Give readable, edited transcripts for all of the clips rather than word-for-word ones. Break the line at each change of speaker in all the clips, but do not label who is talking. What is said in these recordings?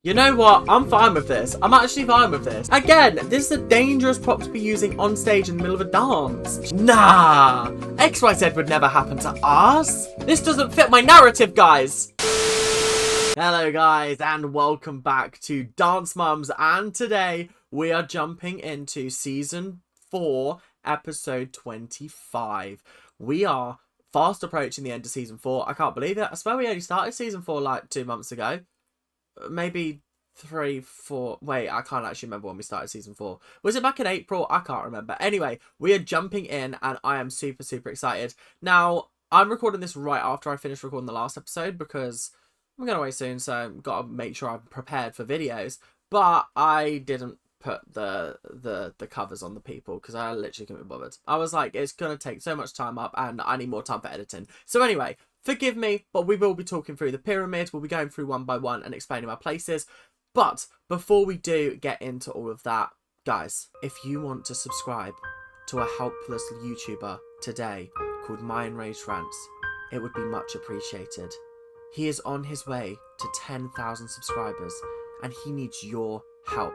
You know what? I'm fine with this. I'm actually fine with this. Again, this is a dangerous prop to be using on stage in the middle of a dance. Nah, XYZ would never happen to us. This doesn't fit my narrative, guys. Hello, guys, and welcome back to Dance Mums. And today we are jumping into season 4, episode 25. We are fast approaching the end of season 4. I can't believe it. I swear we only started season 4 like 2 months ago. Maybe 3, 4. Wait, I can't actually remember when we started season 4. Was it back in April? I can't remember. Anyway, we are jumping in and I am super excited. Now, I'm recording this right after I finished recording the last episode because I'm going away soon, so I've got to make sure I'm prepared for videos. But I didn't put the covers on the people because I literally couldn't be bothered. I was like, it's going to take so much time up and I need more time for editing. So anyway, forgive me, but we will be talking through the pyramid. We'll be going through one by one and explaining our places. But before we do get into all of that, guys, if you want to subscribe to a helpless YouTuber today called My Enraged Rants, it would be much appreciated. He is on his way to 10,000 subscribers and he needs your help.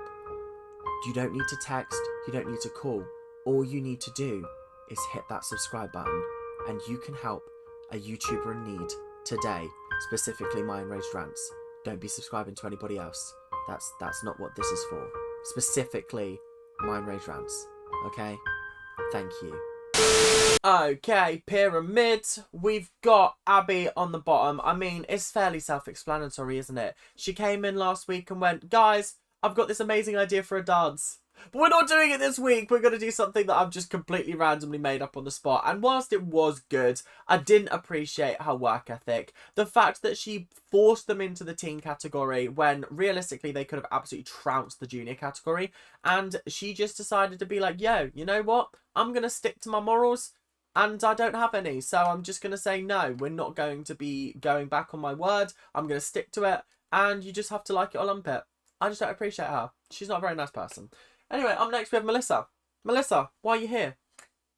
You don't need to text, you don't need to call. All you need to do is hit that subscribe button and you can help a YouTuber in need today, specifically My Enraged Rants. Don't be subscribing to anybody else. That's not what this is for. Specifically, My Enraged Rants. Okay? Thank you. Okay, pyramid. We've got Abby on the bottom. I mean, it's fairly self-explanatory, isn't it? She came in last week and went, guys, I've got this amazing idea for a dance. But we're not doing it this week. We're going to do something that I've just completely randomly made up on the spot. And whilst it was good, I didn't appreciate her work ethic. The fact that she forced them into the teen category when realistically they could have absolutely trounced the junior category. And she just decided to be like, yo, you know what? I'm going to stick to my morals. And I don't have any. So I'm just going to say, no, we're not going to be going back on my word. I'm going to stick to it. And you just have to like it or lump it. I just don't appreciate her. She's not a very nice person. Anyway, up next we have Melissa. Melissa, why are you here?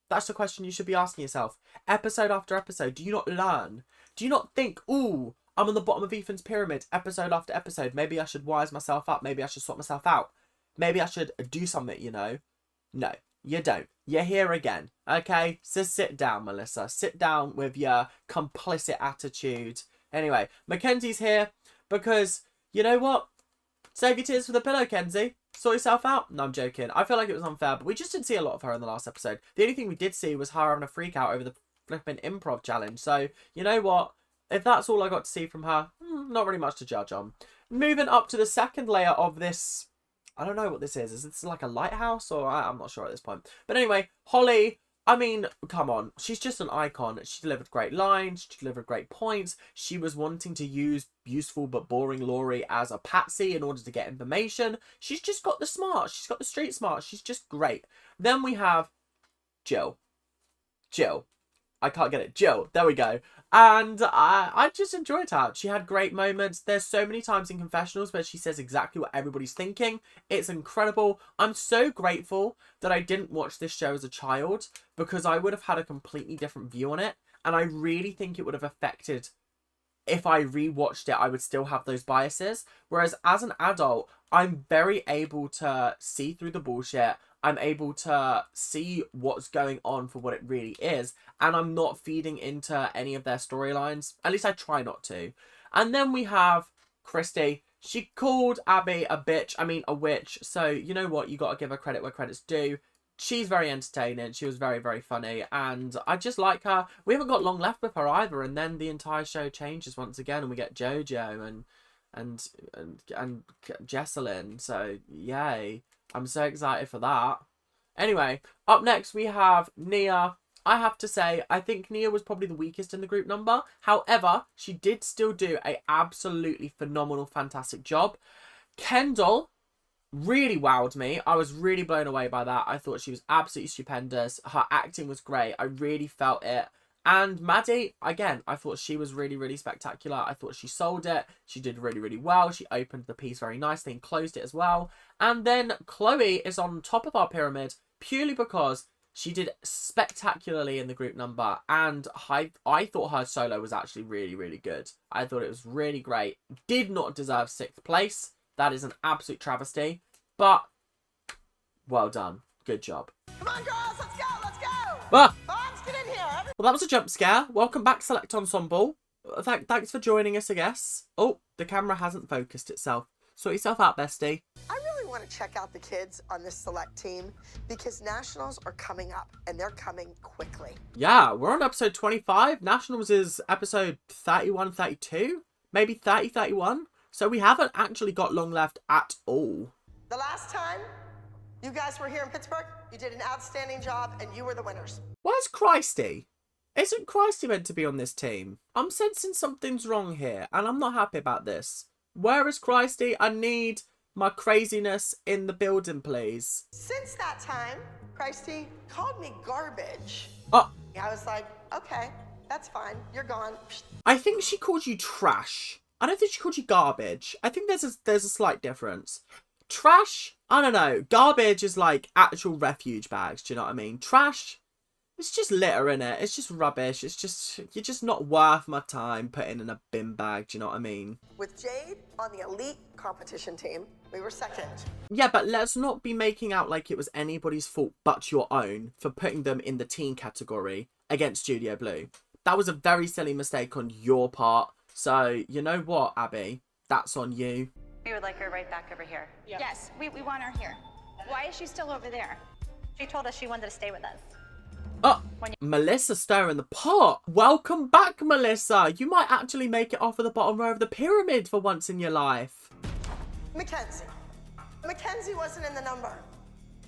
That's the question you should be asking yourself. Episode after episode, do you not learn? Do you not think, ooh, I'm on the bottom of Ethan's pyramid, episode after episode. Maybe I should wise myself up. Maybe I should sort myself out. Maybe I should do something, you know? No, you don't. You're here again, okay? So sit down, Melissa. Sit down with your complicit attitude. Anyway, Mackenzie's here because, you know what? Save your tears for the pillow, Kenzie. Sort yourself out. No, I'm joking. I feel like it was unfair, but we just didn't see a lot of her in the last episode. The only thing we did see was her having a freak out over the flipping improv challenge. So, you know what? If that's all I got to see from her, not really much to judge on. Moving up to the second layer of this, I don't know what this is. Is this like a lighthouse? Or I'm not sure at this point. But anyway, Holly, I mean, come on. She's just an icon. She delivered great lines. She delivered great points. She was wanting to use useful but boring Laurie as a patsy in order to get information. She's just got the smarts. She's got the street smarts. She's just great. Then we have Jill. Jill. I can't get it. Jill. There we go. And I just enjoyed her. She had great moments. There's so many times in confessionals where she says exactly what everybody's thinking. It's incredible. I'm so grateful that I didn't watch this show as a child because I would have had a completely different view on it. And I really think it would have affected, if I rewatched it, I would still have those biases. Whereas as an adult, I'm very able to see through the bullshit. I'm able to see what's going on for what it really is. And I'm not feeding into any of their storylines. At least I try not to. And then we have Christy. She called Abby a bitch. I mean, a witch. So, you know what? You got to give her credit where credit's due. She's very entertaining. She was very funny. And I just like her. We haven't got long left with her either. And then the entire show changes once again. And we get Jojo and Jesselyn. So, yay. I'm so excited for that. Anyway, up next we have Nia. I have to say, I think Nia was probably the weakest in the group number. However, she did still do a absolutely phenomenal, fantastic job. Kendall really wowed me. I was really blown away by that. I thought she was absolutely stupendous. Her acting was great. I really felt it. And Maddie, again, I thought she was really spectacular. I thought she sold it. She did really well. She opened the piece very nicely and closed it as well. And then Chloe is on top of our pyramid purely because she did spectacularly in the group number. And I thought her solo was actually really good. I thought it was really great. Did not deserve 6th place. That is an absolute travesty. But, well done. Good job.
Come on, girls, let's go, let's go!
Ah!
Moms, get in here!
Well, that was a jump scare. Welcome back, Select Ensemble. Thanks for joining us, I guess. Oh, the camera hasn't focused itself. Sort yourself out, bestie.
I really want to check out the kids on this select team because nationals are coming up and they're coming quickly.
Yeah, we're on episode 25. Nationals is episode 31, 32, maybe 30, 31. So we haven't actually got long left at all.
The last time you guys were here in Pittsburgh, you did an outstanding job and you were the winners.
Where's Christy? Isn't Christy meant to be on this team? I'm sensing something's wrong here and I'm not happy about this. Where is Christy? I need my craziness in the building, please.
Since that time, Christy called me garbage.
Oh.
I was like, okay, that's fine. You're gone.
I think she called you trash. I don't think she called you garbage. I think there's a slight difference. Trash, I don't know. Garbage is like actual refuge bags. Do you know what I mean? Trash, it's just litter, innit? It's just rubbish. It's just, you're just not worth my time putting in a bin bag. Do you know what I mean?
With Jade on the elite competition team, we were second.
Yeah, but let's not be making out like it was anybody's fault but your own for putting them in the teen category against Studio Blue. That was a very silly mistake on your part. So, you know what, Abby? That's on you.
We would like her right back over here.
Yep. Yes, we want her here. Why is she still over there?
She told us she wanted to stay with us.
Oh, Melissa stirring the pot. Welcome back, Melissa. You might actually make it off of the bottom row of the pyramid for once in your life.
Mackenzie. Mackenzie wasn't in the number.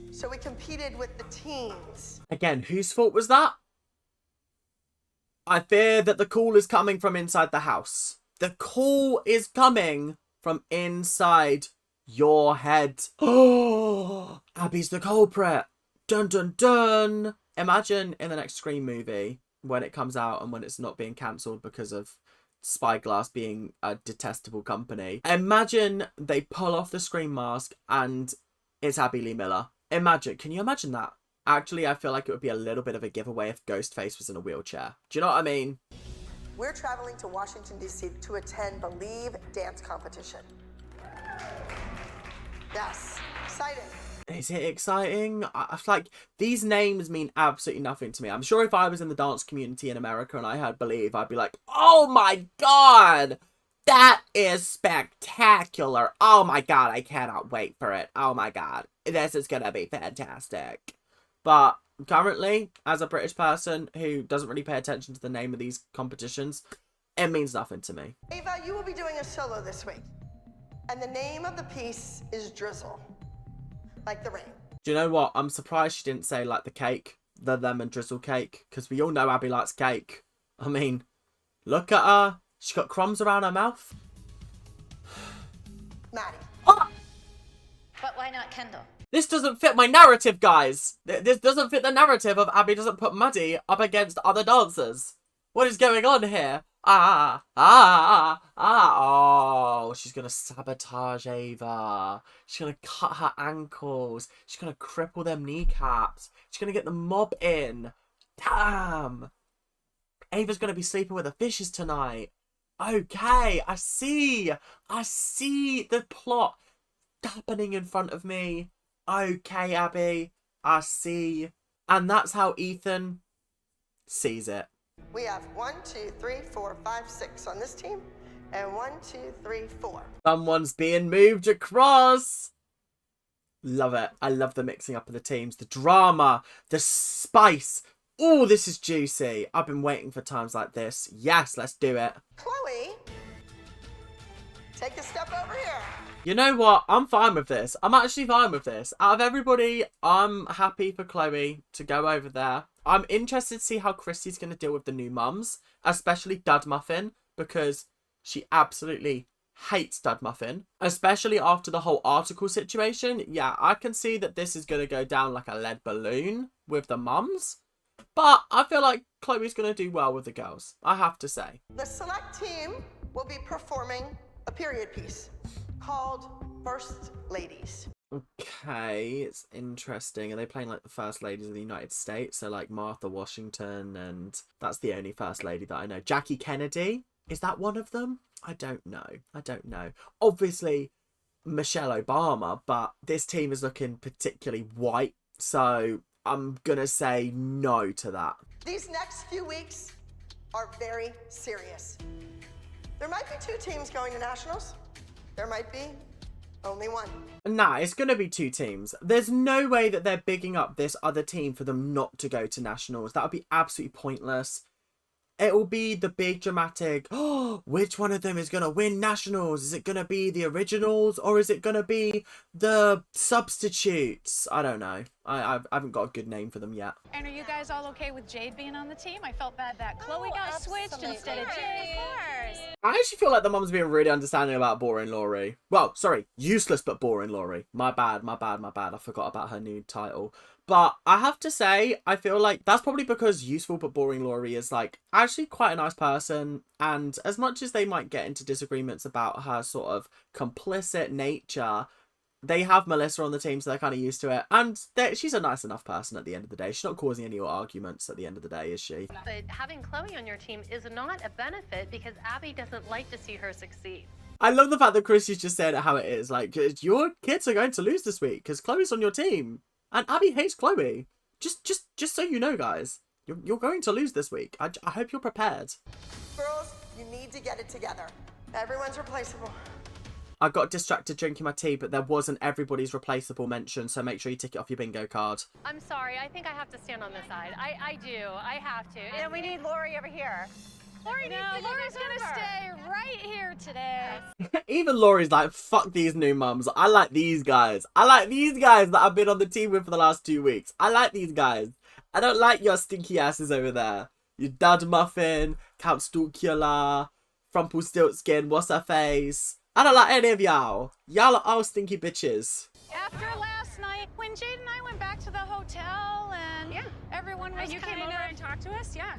So we competed with the teens.
Again, whose fault was that? I fear that the call is coming from inside the house. The call is coming from inside your head. Oh, Abby's the culprit. Dun, dun, dun. Imagine in the next Scream movie when it comes out and when it's not being cancelled because of Spyglass being a detestable company. Imagine they pull off the Scream mask and it's Abby Lee Miller. Imagine. Can you imagine that? Actually, I feel like it would be a little bit of a giveaway if Ghostface was in a wheelchair. Do you know what I mean?
We're traveling to Washington, D.C. to attend Believe dance competition. Yes, exciting.
Is it exciting? I feel like these names mean absolutely nothing to me. I'm sure if I was in the dance community in America and I heard Believe, I'd be like, oh my god, that is spectacular. Oh my god, I cannot wait for it. Oh my god, this is gonna be fantastic. But currently, as a British person who doesn't really pay attention to the name of these competitions, it means nothing to me.
Ava, you will be doing a solo this week. And the name of the piece is Drizzle. Like the rain.
Do you know what? I'm surprised she didn't say like the cake, the lemon drizzle cake, because we all know Abby likes cake. I mean, look at her. She's got crumbs around her mouth.
Maddie.
Ah!
But why not Kendall?
This doesn't fit my narrative, guys. This doesn't fit the narrative of Abby doesn't put Maddie up against other dancers. What is going on here? Oh, she's going to sabotage Ava. She's going to cut her ankles. She's going to cripple them kneecaps. She's going to get the mob in. Damn. Ava's going to be sleeping with the fishes tonight. Okay, I see. I see the plot happening in front of me. Okay, Abby, I see. And that's how Ethan sees it.
We have 1, 2, 3, 4, 5, 6 on this team. And 1, 2, 3, 4.
Someone's being moved across. Love it. I love the mixing up of the teams. The drama, the spice. Oh, this is juicy. I've been waiting for times like this. Yes, let's do it.
Chloe, take a step over here.
You know what? I'm fine with this. I'm actually fine with this. Out of everybody, I'm happy for Chloe to go over there. I'm interested to see how Christy's going to deal with the new mums, especially Dud Muffin, because she absolutely hates Dud Muffin, especially after the whole article situation. Yeah, I can see that this is going to go down like a lead balloon with the mums, but I feel like Chloe's going to do well with the girls, I have to say.
The select team will be performing a period piece called First Ladies.
Okay, it's interesting. Are they playing like the first ladies of the United States? So like Martha Washington, and that's the only first lady that I know. Jackie Kennedy, is that one of them? I don't know. Obviously, Michelle Obama, but this team is looking particularly white, so I'm gonna say no to that.
These next few weeks are very serious. There might be 2 teams going to nationals. There might be only one.
Nah, it's gonna be 2 teams. There's no way that they're bigging up this other team for them not to go to nationals. That would be absolutely pointless. It will be the big dramatic, oh, which one of them is going to win nationals? Is it going to be the originals or is it going to be the substitutes? I don't know. I haven't got a good name for them yet.
And are you guys all okay with Jade being on the team? I felt bad that Chloe got switched instead of Jade. Of course.
I actually feel like the mum's being really understanding about boring Laurie. Well, sorry, useless but boring Laurie. My bad. I forgot about her new title. But I have to say, I feel like that's probably because useful but boring Laurie is like actually quite a nice person. And as much as they might get into disagreements about her sort of complicit nature, they have Melissa on the team, so they're kind of used to it. And she's a nice enough person at the end of the day. She's not causing any arguments at the end of the day, is she?
But having Chloe on your team is not a benefit because Abby doesn't like to see her succeed.
I love the fact that Chrissy's just said how it is. Like, your kids are going to lose this week because Chloe's on your team. And Abby hates Chloe. Just so you know, guys. You're going to lose this week. I hope you're prepared.
Girls, you need to get it together. Everyone's replaceable.
I got distracted drinking my tea, but there wasn't everybody's replaceable mentioned, so make sure you tick it off your bingo card.
I'm sorry, I think I have to stand on this side. I do. I have to.
And we need Lori over here.
Lori needs to
Lori's gonna stay right here today.
Even Laurie's like, fuck these new mums. I like these guys. I like these guys that I've been on the team with for the last 2 weeks. I like these guys. I don't like your stinky asses over there. You Dud Muffin, Count Stalkula, Frumpelstiltskin, what's her face? I don't like any of y'all. Y'all are all stinky bitches.
After last night, when Jade and I went back to the hotel and everyone was
You came
kind
over
of
and talked to us? Yeah.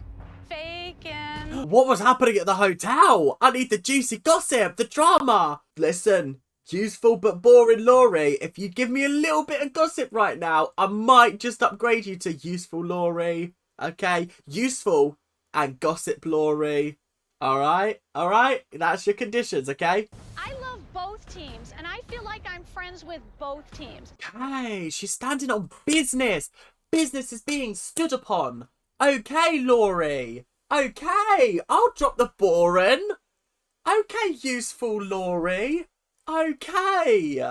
fake and...
What was happening at the hotel? I need the juicy gossip, the drama. Listen, useful but boring Laurie, if you give me a little bit of gossip right now, I might just upgrade you to useful Laurie. Okay? Useful and gossip Laurie. Alright? Alright? That's your conditions, okay?
I love both teams, and I feel like I'm friends with both teams.
Okay, she's standing on business. Business is being stood upon. Okay, Laurie. Okay, I'll drop the boring. Okay, useful Laurie. Okay.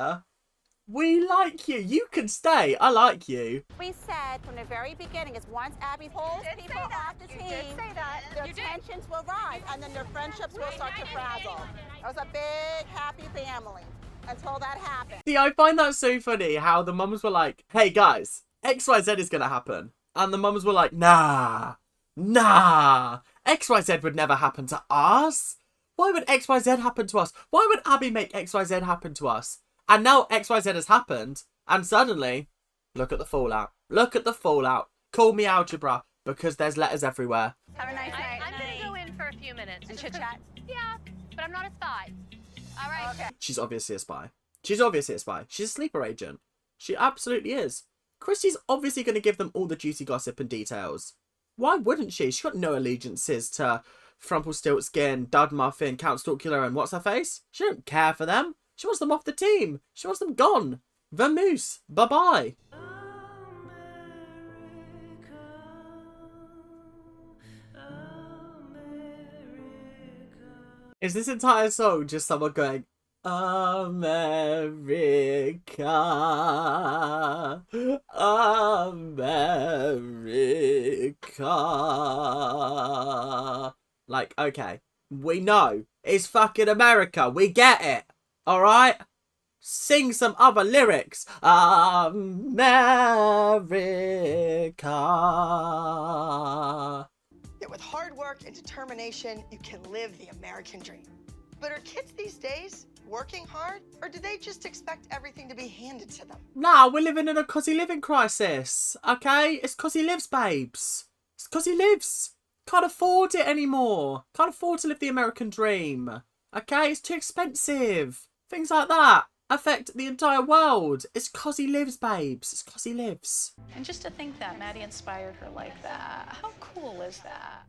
We like you. You can stay. I like you.
We said from the very beginning is once Abby pulls people off the team, their tensions will rise and then their friendships will start to frazzle. It was a big, happy family until that happened.
See, I find that so funny how the mums were like, hey guys, XYZ is going to happen. And the mums were like, nah, XYZ would never happen to us. Why would XYZ happen to us? Why would Abby make XYZ happen to us? And now XYZ has happened, and suddenly, look at the fallout. Look at the fallout. Call me algebra, because there's letters everywhere.
Have a nice night.
I'm going to go in for a few minutes.
And chit-chat?
Yeah, but I'm not a spy.
All right. Okay.
She's obviously a spy. She's obviously a spy. She's a sleeper agent. She absolutely is. Chrissy's obviously going to give them all the juicy gossip and details. Why wouldn't she? She's got no allegiances to Frumpelstiltskin, Dud Muffin, Count Stalkula, and what's her face? She don't care for them. She wants them off the team. She wants them gone. Vamoose. Bye-bye. Is this entire song just someone going, America, America? Like, okay, we know. It's fucking America. We get it. Alright? Sing some other lyrics. America.
Yet with hard work and determination, you can live the American dream. But are kids these days working hard, or do they just expect everything to be handed to them?
Nah, we're living in a cosy living crisis. Okay? It's cosy lives, babes. It's cosy lives. Can't afford it anymore. Can't afford to live the American dream. Okay? It's too expensive. Things like that affect the entire world. It's cosy lives, babes. It's cosy lives.
And just to think that Maddie inspired her like that. How cool is that?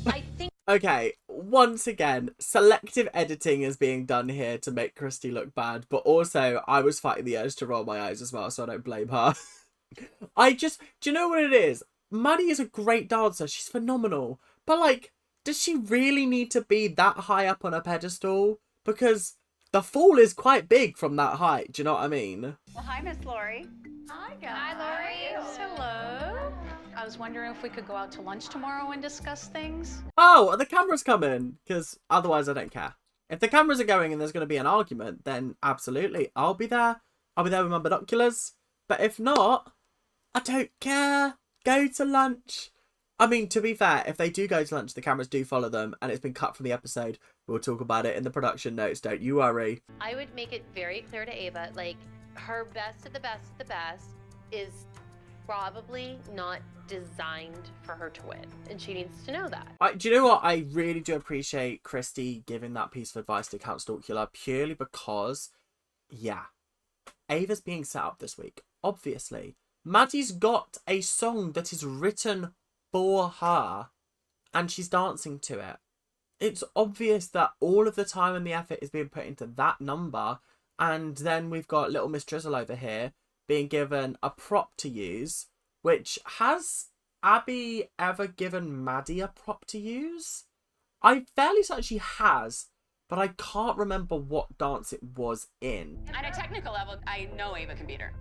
I think
Okay, once again, selective editing is being done here to make Christy look bad, but also I was fighting the urge to roll my eyes as well, so I don't blame her. Do you know what it is? Maddie is a great dancer, she's phenomenal, but like, does she really need to be that high up on a pedestal? Because the fall is quite big from that height, do you know what I mean?
Well, hi, Miss Lori.
Hi, guys. Hi, Lori. Hello. I was wondering if we could go out to lunch tomorrow and discuss things.
Oh, are the cameras coming? Because otherwise I don't care. If the cameras are going and there's going to be an argument, then absolutely, I'll be there. I'll be there with my binoculars. But if not, I don't care. Go to lunch. I mean, to be fair, if they do go to lunch, the cameras do follow them, and it's been cut from the episode. We'll talk about it in the production notes, don't you worry.
I would make it very clear to Ava, like, her best of the best of the best is probably not designed for her to win, and she needs to know that.
Do you know what? I really do appreciate Christy giving that piece of advice to Count Stalkula, purely because, yeah, Ava's being set up this week, obviously. Maddie's got a song that is written for her, and she's dancing to it. It's obvious that all of the time and the effort is being put into that number, and then we've got little Miss Drizzle over here being given a prop to use, which has Abby ever given Maddie a prop to use? I'm fairly certain she has, but I can't remember what dance it was in.
On a technical level, I know Ava can beat her.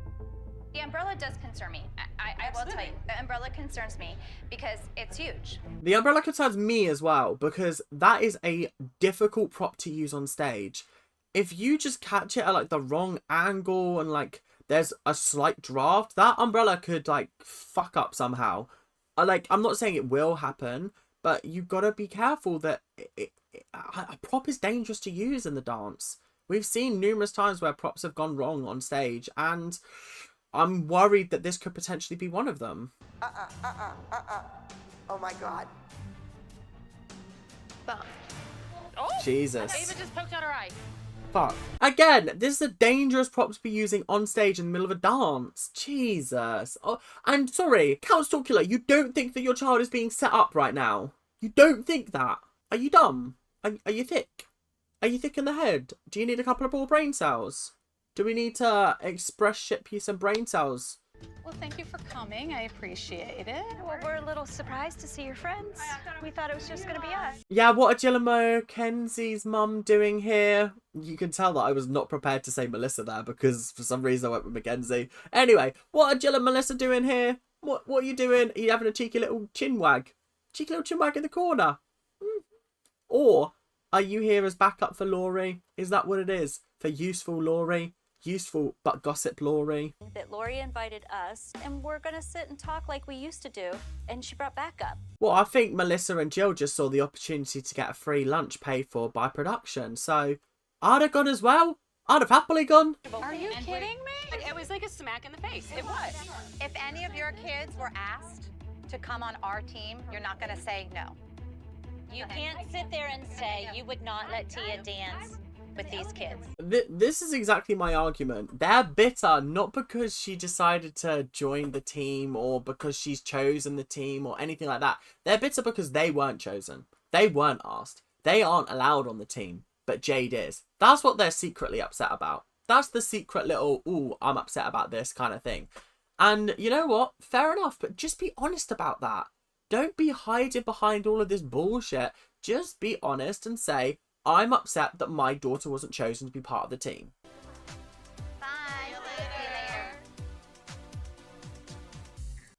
The umbrella does concern me. I will tell you, the umbrella concerns me because it's huge.
The umbrella concerns me as well, because that is a difficult prop to use on stage. If you just catch it at like the wrong angle and like there's a slight draft, that umbrella could like fuck up somehow. I'm not saying it will happen, but you gotta be careful that a prop is dangerous to use in the dance. We've seen numerous times where props have gone wrong on stage, and I'm worried that this could potentially be one of them.
Oh my God.
Oh,
Jesus.
Ava just poked out her eye.
Fuck. Again, this is a dangerous prop to be using on stage in the middle of a dance. Jesus. Oh, and sorry, Count Stalkula, you don't think that your child is being set up right now? You don't think that? Are you dumb? Are you thick? Are you thick in the head? Do you need a couple of more brain cells? Do we need to express ship you some brain cells?
Well, thank you for coming. I appreciate it.
Well, we're a little surprised to see your friends. We thought it was just going to be us.
Yeah, what are Jill and Mackenzie's mum doing here? You can tell that I was not prepared to say Melissa there because for some reason I went with Mackenzie. Anyway, what are Jill and Melissa doing here? What are you doing? Are you having a cheeky little chin wag? Cheeky little chin wag in the corner? Or are you here as backup for Laurie? Is that what it is? For useful Laurie? Useful but gossip Laurie?
That Laurie invited us and we're gonna sit and talk like we used to do, and she brought backup.
Well, I think Melissa and Jill just saw the opportunity to get a free lunch paid for by production, so I'd have gone as well. I'd have happily gone.
Are you kidding me?
It was like a smack in the face. It was.
If any of your kids were asked to come on our team, you're not going to say no.
You can't sit there and say you would not let Tia dance with these kids.
This is exactly my argument. They're bitter not because she decided to join the team or because she's chosen the team or anything like that. They're bitter because they weren't chosen. They weren't asked. They aren't allowed on the team, but Jade is. That's what they're secretly upset about. That's the secret little, ooh, I'm upset about this kind of thing. And you know what? Fair enough, but just be honest about that. Don't be hiding behind all of this bullshit. Just be honest and say, I'm upset that my daughter wasn't chosen to be part of the team.
Bye. See you later.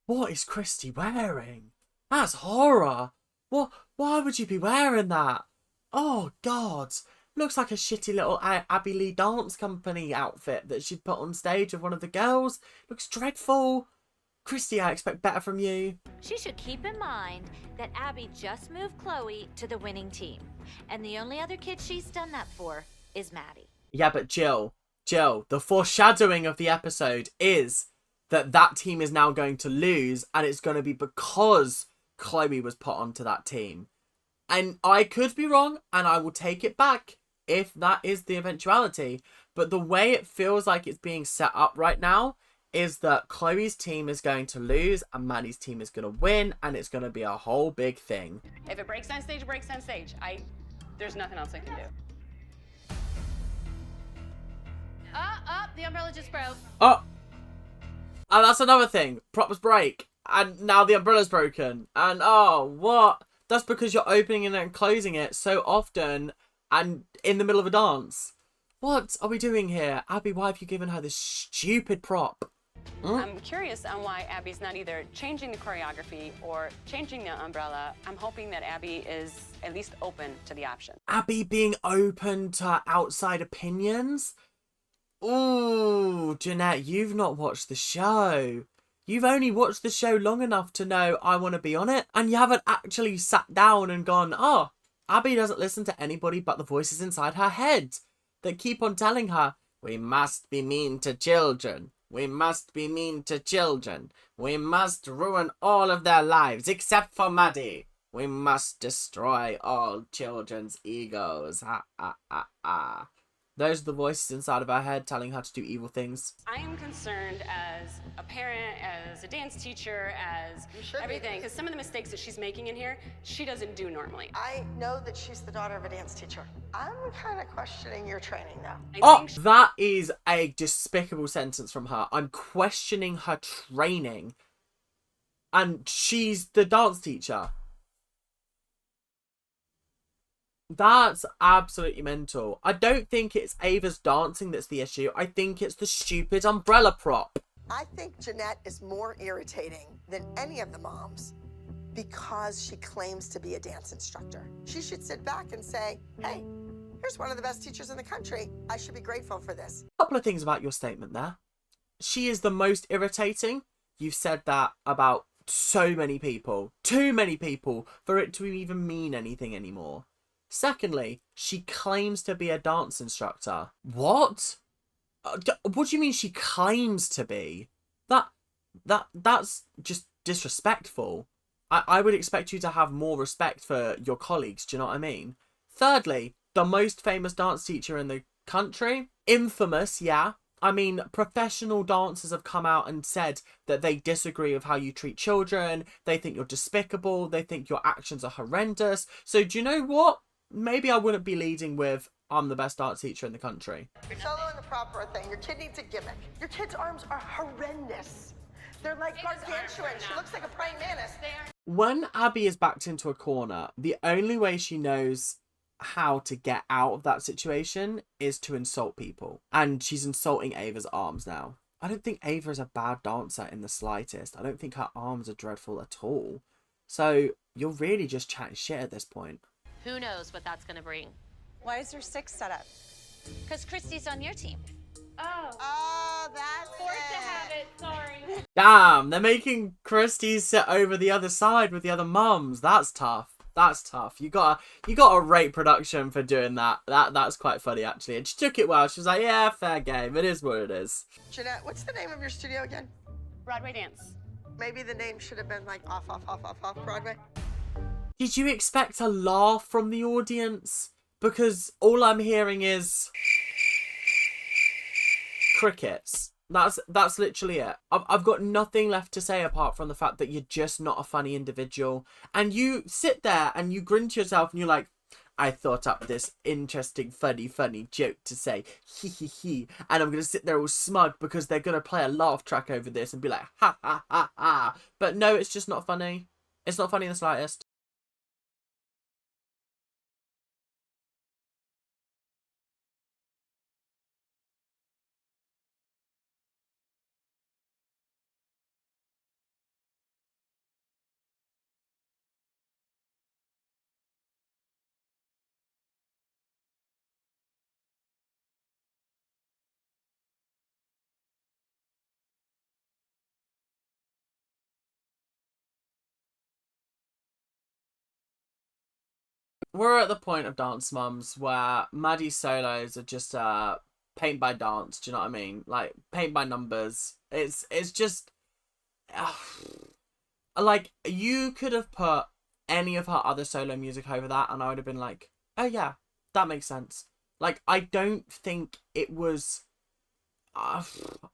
What is Christy wearing? That's horror. What? Why would you be wearing that? Oh, God. Looks like a shitty little Abby Lee Dance Company outfit that she'd put on stage with one of the girls. Looks dreadful. Christy, I expect better from you.
She should keep in mind that Abby just moved Chloe to the winning team. And the only other kid she's done that for is Maddie.
Yeah, but Jill, the foreshadowing of the episode is that team is now going to lose, and it's going to be because Chloe was put onto that team. And I could be wrong, and I will take it back if that is the eventuality. But the way it feels like it's being set up right now is that Chloe's team is going to lose and Maddie's team is going to win, and it's going to be a whole big thing.
If it breaks on stage, it breaks on stage. There's nothing else I can do.
The umbrella just broke.
Oh! And that's another thing. Props break. And now the umbrella's broken. And oh, what? That's because you're opening it and closing it so often and in the middle of a dance. What are we doing here? Abby, why have you given her this stupid prop?
I'm curious on why Abby's not either changing the choreography or changing the umbrella. I'm hoping that Abby is at least open to the option.
Abby being open to outside opinions? Ooh, Jeanette, you've not watched the show. You've only watched the show long enough to know I want to be on it, and you haven't actually sat down and gone, oh, Abby doesn't listen to anybody but the voices inside her head that keep on telling her, we must be mean to children. We must be mean to children. We must ruin all of their lives, except for Maddie. We must destroy all children's egos. Ha, ha, ha, ha. Those are the voices inside of her head telling her to do evil things.
I am concerned as a parent, as a dance teacher, as everything. Because some of the mistakes that she's making in here, she doesn't do normally.
I know that she's the daughter of a dance teacher. I'm kind of questioning your training, though.
Oh, that is a despicable sentence from her. I'm questioning her training. And she's the dance teacher. That's absolutely mental. I don't think it's Ava's dancing that's the issue. I think it's the stupid umbrella prop.
I think Jeanette is more irritating than any of the moms because she claims to be a dance instructor. She should sit back and say, hey, here's one of the best teachers in the country. I should be grateful for this.
A couple of things about your statement there. She is the most irritating. You've said that about so many people. Too many people for it to even mean anything anymore. Secondly, she claims to be a dance instructor. What? What do you mean she claims to be? That's just disrespectful. I would expect you to have more respect for your colleagues, do you know what I mean? Thirdly, the most famous dance teacher in the country. Infamous, yeah. I mean, professional dancers have come out and said that they disagree with how you treat children. They think you're despicable. They think your actions are horrendous. So do you know what? Maybe I wouldn't be leading with, I'm the best dance teacher in the country.
You're soloing the proper thing. Your kid needs a gimmick. Your kid's arms are horrendous. They're like gargantuan. She looks like a praying mantis.
When Abby is backed into a corner, the only way she knows how to get out of that situation is to insult people. And she's insulting Ava's arms now. I don't think Ava is a bad dancer in the slightest. I don't think her arms are dreadful at all. So you're really just chatting shit at this point.
Who knows what that's going to bring?
Why is there 6 set up?
Because Christy's on your team.
Oh, that's
Forced to have it, sorry.
Damn, they're making Christy sit over the other side with the other mums. That's tough. That's tough. You gotta rate production for doing that. That's quite funny actually. And she took it well. She was like, yeah, fair game. It is what it is.
Jeanette, what's the name of your studio again?
Broadway Dance.
Maybe the name should have been like off Broadway.
Did you expect a laugh from the audience? Because all I'm hearing is crickets. That's literally it. I've got nothing left to say apart from the fact that you're just not a funny individual. And you sit there and you grin to yourself and you're like, I thought up this interesting, funny joke to say, hee hee hee. And I'm going to sit there all smug because they're going to play a laugh track over this and be like, ha ha ha ha. But no, it's just not funny. It's not funny in the slightest. We're at the point of Dance Mums where Maddie's solos are just paint by dance, do you know what I mean? Like, paint by numbers. It's just... like, you could have put any of her other solo music over that and I would have been like, oh yeah, that makes sense. Like, I don't think it was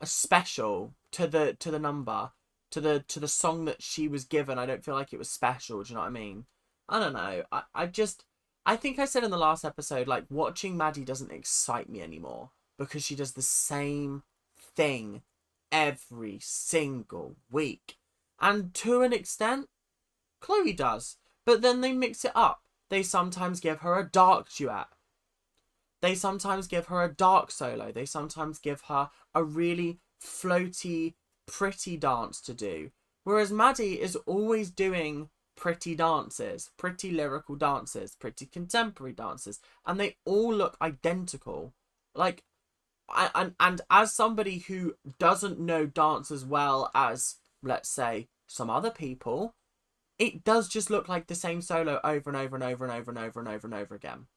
special to the number, to the song that she was given. I don't feel like it was special. Do you know what I mean? I don't know. I think I said in the last episode, like, watching Maddie doesn't excite me anymore because she does the same thing every single week. And to an extent, Chloe does. But then they mix it up. They sometimes give her a dark duet. They sometimes give her a dark solo. They sometimes give her a really floaty, pretty dance to do. Whereas Maddie is always doing pretty dances, pretty lyrical dances, pretty contemporary dances. And they all look identical. Like, and as somebody who doesn't know dance as well as, let's say, some other people, it does just look like the same solo over and over and over and over and over and over and over again.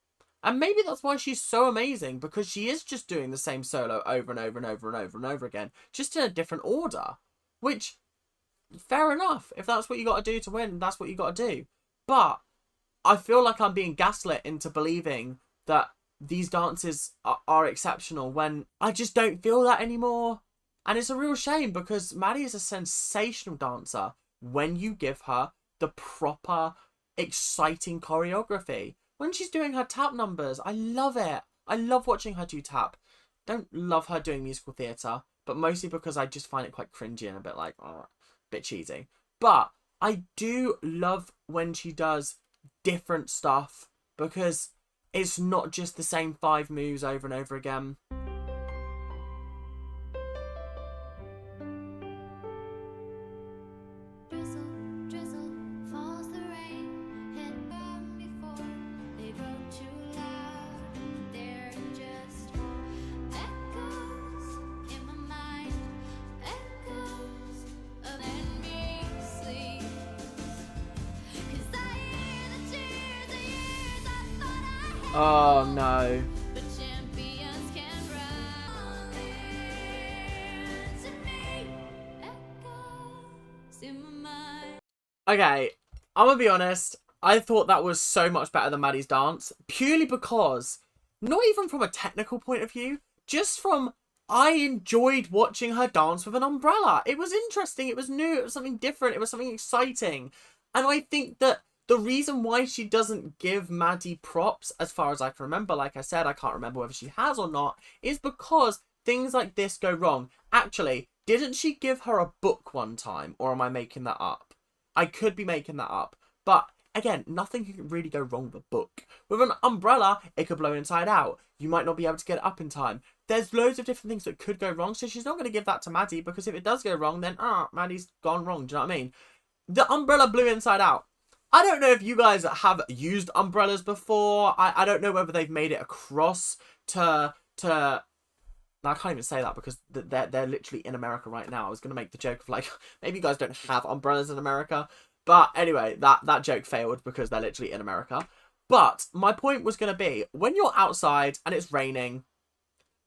And maybe that's why she's so amazing, because she is just doing the same solo over and over and over and over and over again, just in a different order. Which, fair enough. If that's what you got to do to win, that's what you got to do. But I feel like I'm being gaslit into believing that these dances are exceptional when I just don't feel that anymore. And it's a real shame, because Maddie is a sensational dancer when you give her the proper, exciting choreography. When she's doing her tap numbers, I love it. I love watching her do tap. Don't love her doing musical theatre, but mostly because I just find it quite cringy and a bit like, oh, a bit cheesy. But I do love when she does different stuff, because it's not just the same 5 moves over and over again. Oh no. Okay, I'm gonna be honest. I thought that was so much better than Maddie's dance. Purely because, not even from a technical point of view, just from, I enjoyed watching her dance with an umbrella. It was interesting, it was new, it was something different, it was something exciting. And I think that the reason why she doesn't give Maddie props, as far as I can remember, like I said, I can't remember whether she has or not, is because things like this go wrong. Actually, didn't she give her a book one time? Or am I making that up? I could be making that up. But again, nothing can really go wrong with a book. With an umbrella, it could blow inside out. You might not be able to get it up in time. There's loads of different things that could go wrong, so she's not going to give that to Maddie, because if it does go wrong, then, Maddie's gone wrong. Do you know what I mean? The umbrella blew inside out. I don't know if you guys have used umbrellas before. I don't know whether they've made it across to... No, I can't even say that because they're literally in America right now. I was going to make the joke of like, maybe you guys don't have umbrellas in America. But anyway, that joke failed because they're literally in America. But my point was going to be, when you're outside and it's raining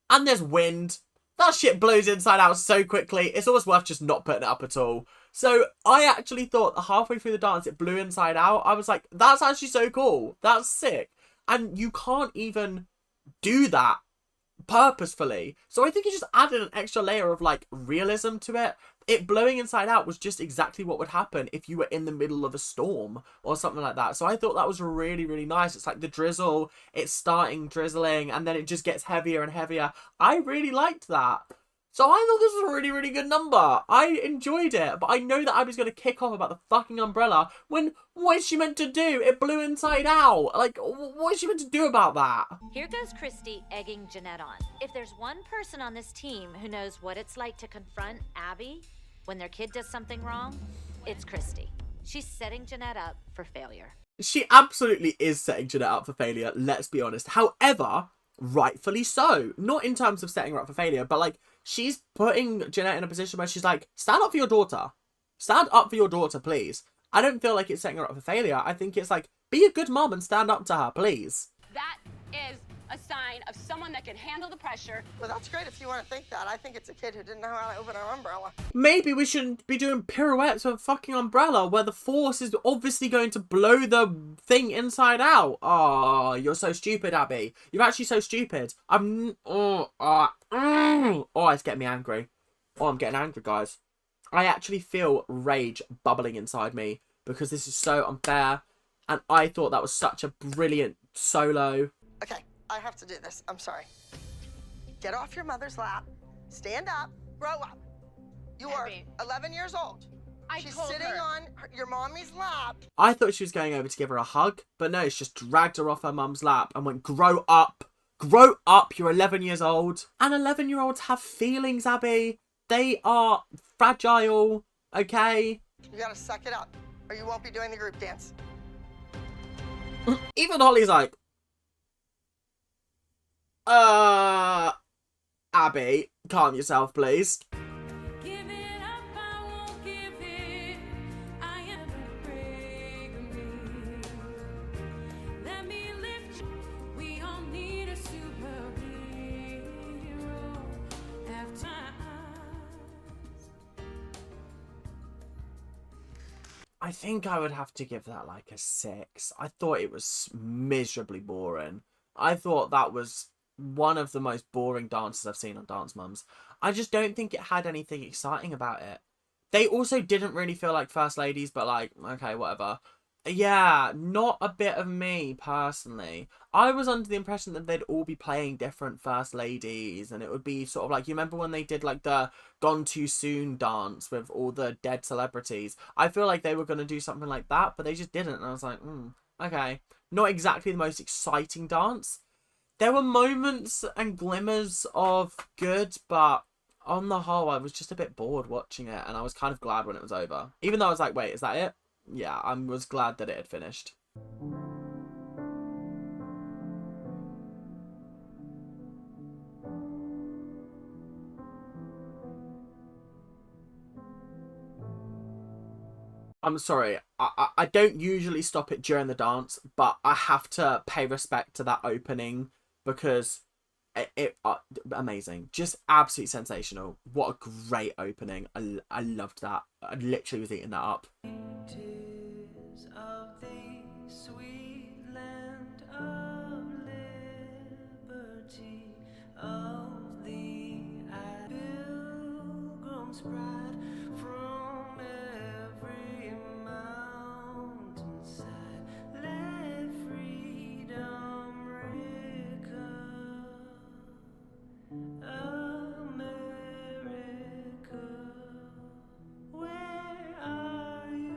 and there's wind, that shit blows inside out so quickly. It's almost worth just not putting it up at all. So I actually thought halfway through the dance, it blew inside out. I was like, that's actually so cool. That's sick. And you can't even do that purposefully. So I think it just added an extra layer of like realism to it. It blowing inside out was just exactly what would happen if you were in the middle of a storm or something like that. So I thought that was really, really nice. It's like the drizzle, it's starting drizzling and then it just gets heavier and heavier. I really liked that. So I thought this was a really, really good number. I enjoyed it, but I know that Abby's going to kick off about the fucking umbrella when, what is she meant to do? It blew inside out. Like, what is she meant to do about that?
Here goes Christy egging Jeanette on. If there's one person on this team who knows what it's like to confront Abby when their kid does something wrong, it's Christy. She's setting Jeanette up for failure.
She absolutely is setting Jeanette up for failure, let's be honest. However, rightfully so. Not in terms of setting her up for failure, but like, she's putting Jeanette in a position where she's like, stand up for your daughter. Stand up for your daughter, please. I don't feel like it's setting her up for failure. I think it's like, be a good mom and stand up to her, please.
That is
a sign of someone that can handle the pressure.
Well, that's great if you want to think that. I think it's a kid who didn't know how to open an umbrella.
Maybe we shouldn't be doing pirouettes with a fucking umbrella where the force is obviously going to blow the thing inside out. Oh, you're so stupid, Abby. You're actually so stupid. It's getting me angry. Oh, I'm getting angry, guys. I actually feel rage bubbling inside me because this is so unfair. And I thought that was such a brilliant solo.
Okay, I have to do this. I'm sorry. Get off your mother's lap. Stand up. Grow up. You are 11 years old. She's sitting on your mommy's lap.
I thought she was going over to give her a hug, but no, she just dragged her off her mum's lap and went, grow up. Grow up. You're 11 years old. And 11-year-olds have feelings, Abby. They are fragile, okay?
You gotta suck it up, or you won't be doing the group dance.
Even Holly's like, Abby, calm yourself, please. I think I would have to give that like a 6. I thought it was miserably boring. I thought that was one of the most boring dances I've seen on Dance Mums. I just don't think it had anything exciting about it. They also didn't really feel like first ladies, but like, okay, whatever. Yeah, not a bit of me, personally. I was under the impression that they'd all be playing different first ladies, and it would be sort of like, you remember when they did like the Gone Too Soon dance with all the dead celebrities? I feel like they were going to do something like that, but they just didn't, and I was like, okay. Not exactly the most exciting dance. There were moments and glimmers of good, but on the whole, I was just a bit bored watching it, and I was kind of glad when it was over. Even though I was like, wait, is that it? Yeah, I was glad that it had finished. I'm sorry, I don't usually stop it during the dance, but I have to pay respect to that opening because it amazing. Just absolutely sensational. What a great opening. I loved that. I literally was eating that up.
Of the sweet land of liberty, of the pilgrim's pride, from every mountainside, let freedom recur. America, where are you?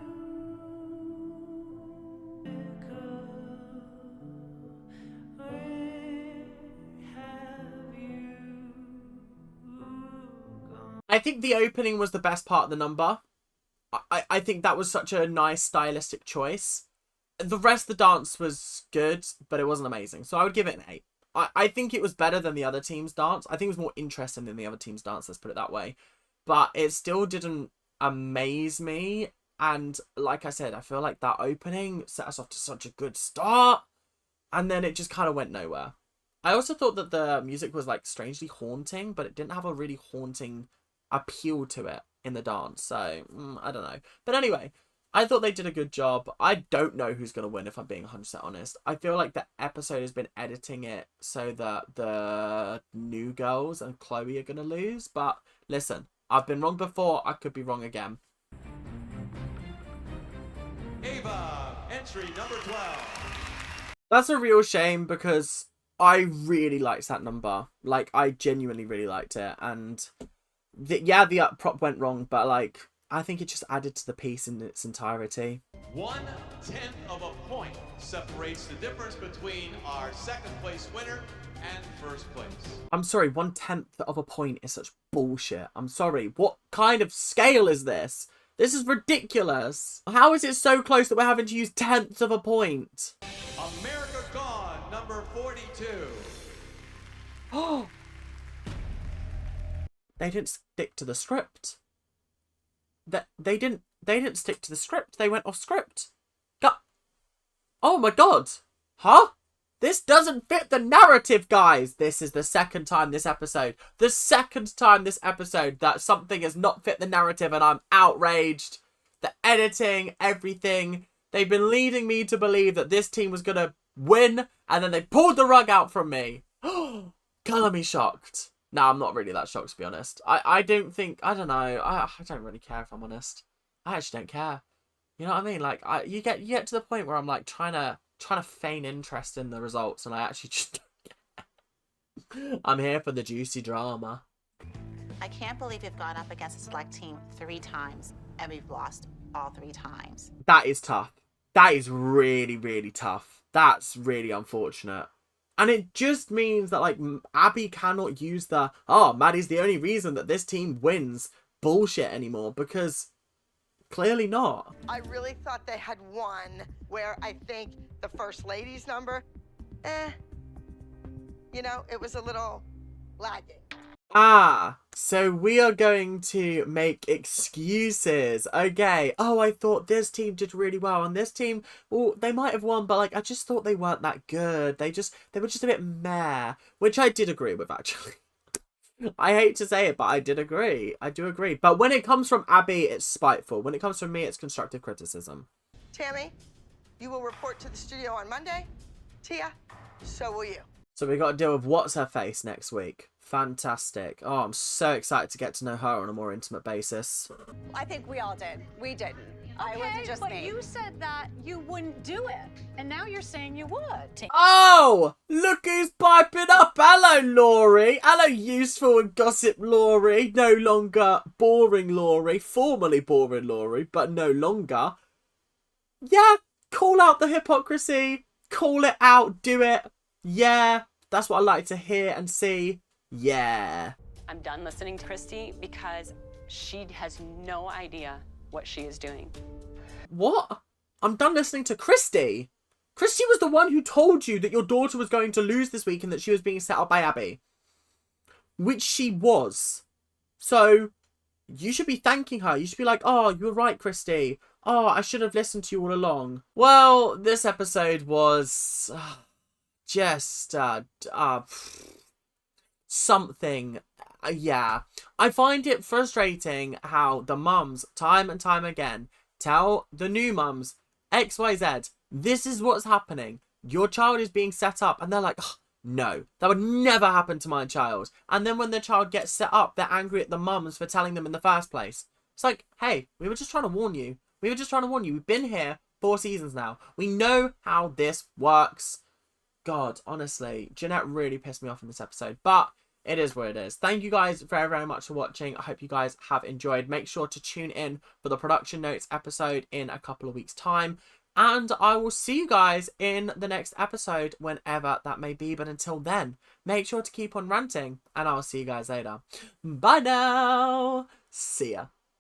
I think the opening was the best part of the number. I think that was such a nice stylistic choice. The rest of the dance was good, but it wasn't amazing. So I would give it an 8. I think it was better than the other team's dance. I think it was more interesting than the other team's dance, let's put it that way. But it still didn't amaze me. And like I said, I feel like that opening set us off to such a good start. And then it just kind of went nowhere. I also thought that the music was like strangely haunting, but it didn't have a really haunting appeal to it in the dance. So, I don't know. But anyway, I thought they did a good job. I don't know who's going to win, if I'm being 100% honest. I feel like the episode has been editing it so that the new girls and Chloe are going to lose. But listen, I've been wrong before. I could be wrong again.
Ava, entry number 12.
That's a real shame because I really liked that number. Like, I genuinely really liked it. And the prop went wrong, but like, I think it just added to the piece in its entirety.
1/10 of a point separates the difference between our second place winner and first place.
I'm sorry, 1/10 of a point is such bullshit. I'm sorry. What kind of scale is this? This is ridiculous. How is it so close that we're having to use tenths of a point?
America Gone, number 42.
Oh. They didn't stick to the script. They didn't stick to the script. They went off script. Oh my god. Huh? This doesn't fit the narrative, guys. This is the second time this episode. The second time this episode that something has not fit the narrative and I'm outraged. The editing, everything. They've been leading me to believe that this team was going to win and then they pulled the rug out from me. Colour me shocked. No, I'm not really that shocked, to be honest. I don't know. I don't really care, if I'm honest. I actually don't care. You know what I mean? Like, you get to the point where I'm like trying to feign interest in the results, and I actually just don't care. I'm here for the juicy drama.
I can't believe we've gone up against a select team 3 times and we've lost all 3 times.
That is tough. That is really, really tough. That's really unfortunate. And it just means that, like, Abby cannot use the, oh, Maddie's the only reason that this team wins bullshit anymore, because clearly not.
I really thought they had won, where I think the First Lady's number, you know, it was a little lagging.
Ah, so we are going to make excuses. Okay. Oh, I thought this team did really well, and this team, well, they might have won, but like I just thought they weren't that good. They were just a bit meh, which I did agree with, actually. I hate to say it, but I did agree. I do agree. But when it comes from Abby, it's spiteful. When it comes from me, it's constructive criticism.
Tammy, you will report to the studio on Monday. Tia, so will you.
So we got to deal with what's her face next week. Fantastic. Oh, I'm so excited to get to know her on a more intimate basis.
I think we all did. We didn't.
Okay,
It wasn't just
but
me.
you said that you wouldn't do it, and now you're saying you would.
Oh, look who's piping up. Hello, Laurie. Hello, useful and gossip Laurie. No longer boring Laurie. Formerly boring Laurie, but no longer. Yeah, call out the hypocrisy. Call it out. Do it. Yeah, that's what I like to hear and see. Yeah.
I'm done listening to Christy because she has no idea what she is doing.
What? I'm done listening to Christy. Christy was the one who told you that your daughter was going to lose this week and that she was being set up by Abby. Which she was. So, you should be thanking her. You should be like, oh, you're right, Christy. Oh, I should have listened to you all along. Well, this episode was just something. Yeah. I find it frustrating how the mums, time and time again, tell the new mums, XYZ, this is what's happening. Your child is being set up. And they're like, oh, no, that would never happen to my child. And then when the child gets set up, they're angry at the mums for telling them in the first place. It's like, hey, we were just trying to warn you. We were just trying to warn you. We've been here 4 seasons now. We know how this works. God, honestly, Jeanette really pissed me off in this episode. But it is what it is. Thank you guys very, very much for watching. I hope you guys have enjoyed. Make sure to tune in for the production notes episode in a couple of weeks' time. And I will see you guys in the next episode, whenever that may be. But until then, make sure to keep on ranting. And I'll see you guys later. Bye now. See ya.